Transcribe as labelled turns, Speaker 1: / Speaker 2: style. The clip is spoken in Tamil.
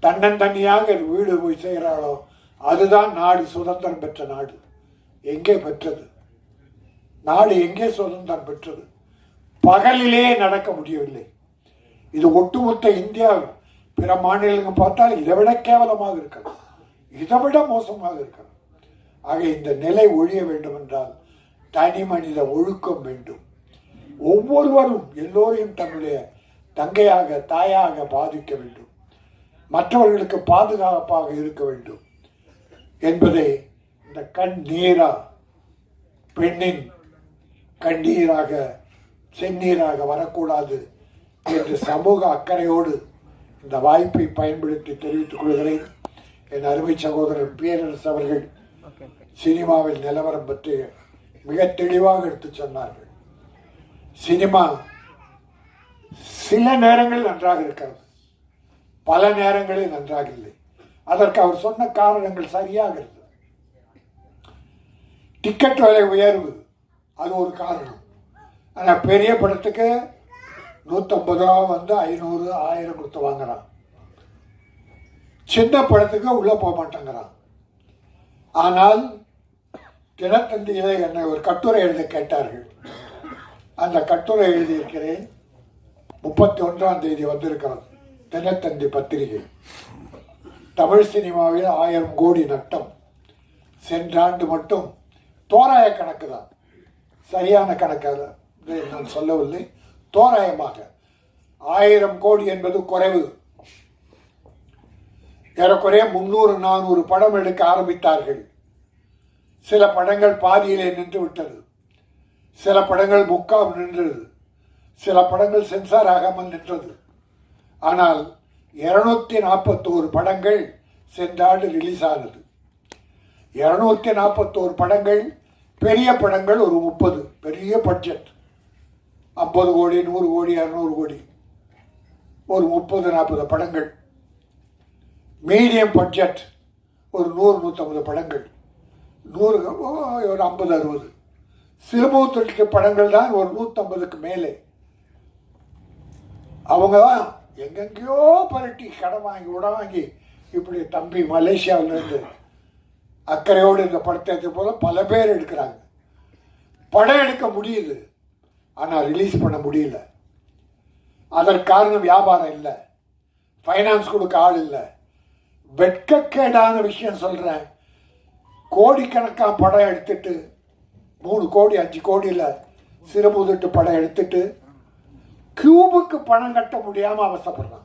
Speaker 1: தன்னந்தனியாக வீடு போய் செய்கிறாளோ அதுதான் நாடு சுதந்திரம் பெற்ற நாடு. எங்கே பெற்றது நாடு? எங்கே சுதந்திரம் பெற்றது? பகலிலே நடக்க முடியவில்லை. இது ஒட்டுமொத்த இந்தியா பிற மாநிலங்கள் பார்த்தால் இதை விட கேவலமாக இருக்கிறது, இதை விட மோசமாக இருக்கிறது. ஆக இந்த நிலை ஒழிய வேண்டும் என்றால் தனி மனித ஒழுக்கம் வேண்டும். ஒவ்வொருவரும் எல்லோரையும் தன்னுடைய தங்கையாக தாயாக பாதிக்க வேண்டும், மற்றவர்களுக்கு பாதுகாப்பாக இருக்க வேண்டும் என்பதை இந்த கண்ணீரா பெண்ணின் கண்ணீராக செந்நீராக வரக்கூடாது என்று சமூக அக்கறையோடு இந்த வாய்ப்பை பயன்படுத்தி தெரிவித்துக் கொள்கிறேன். என் அருமை சகோதரர் பேரரசு அவர்கள் சினிமாவில் நிலவரம் பற்றி மிக தெளிவாக எடுத்து சொன்னார்கள். சினிமா சில நேரங்களில் நன்றாக இருக்கிறது, பல நேரங்களில் நன்றாக இல்லை. அதற்கு அவர் சொன்ன காரணங்கள் சரியாக இருந்தது. டிக்கெட் விலை உயர்வு அது ஒரு காரணம். ஆனால் பெரிய படத்துக்கு 150 ரூபா வந்து 500 1000 கொடுத்து வாங்குறான். சின்ன படத்துக்கு உள்ளே போக மாட்டேங்கிறான். ஆனால் தினத்தந்தியிலே என்னை ஒரு கட்டுரை எழுத கேட்டார்கள். அந்த கட்டுரை எழுதியிருக்கிறேன். 31ஆம் தேதி வந்திருக்கிறது தினத்தந்தி பத்திரிகை. தமிழ் சினிமாவில் 1000 கோடி நட்டம். சென்ற ஆண்டு மட்டும் தோராய கணக்கு தான், சரியான கணக்காக நான் சொல்லவில்லை, தோராயமாக 1000 கோடி என்பது குறைவு. ஏறக்குறைய 300-400 படம் எடுக்க ஆரம்பித்தார்கள். சில படங்கள் பாதியிலே நின்று விட்டது, சில படங்கள் முக்கால் நின்றது, சில படங்கள் சென்சார் ஆகாமல் நின்றது. ஆனால் 241 படங்கள் சென்ற ஆண்டு ரிலீஸ் ஆனது. 241 படங்கள், பெரிய படங்கள் ஒரு 30, பெரிய பட்ஜெட் 50 கோடி 100 கோடி 200 கோடி, ஒரு 30-40 படங்கள். மீடியம் பட்ஜெட் ஒரு 100-150 படங்கள், 100 ஒரு 50-60. சிறுமுகத்திற்கு படங்கள் தான் ஒரு 150க்கு மேலே. அவங்க தான் எங்கெங்கேயோ பரட்டி கடன் வாங்கி வாங்கி இப்படி தம்பி மலேசியாவிலேருந்து அக்கறையோடு இந்த படத்தை எடுத்த போல பல பேர் எடுக்கிறாங்க. படம் எடுக்க முடியுது, ஆனால் ரிலீஸ் பண்ண முடியல. அதற்கு காரணம் வியாபாரம் இல்லை, ஃபைனான்ஸ் கொடுக்க ஆள் இல்லை. வெட்கக்கேடான விஷயம் சொல்கிறேன். கோடிக்கணக்கான படம் எடுத்துட்டு 3 கோடி 5 கோடியில் சிறுமுதிட்டு படம் எடுத்துட்டு கியூபுக்கு பணம் கட்ட முடியாமல் அவசப்படுறான்.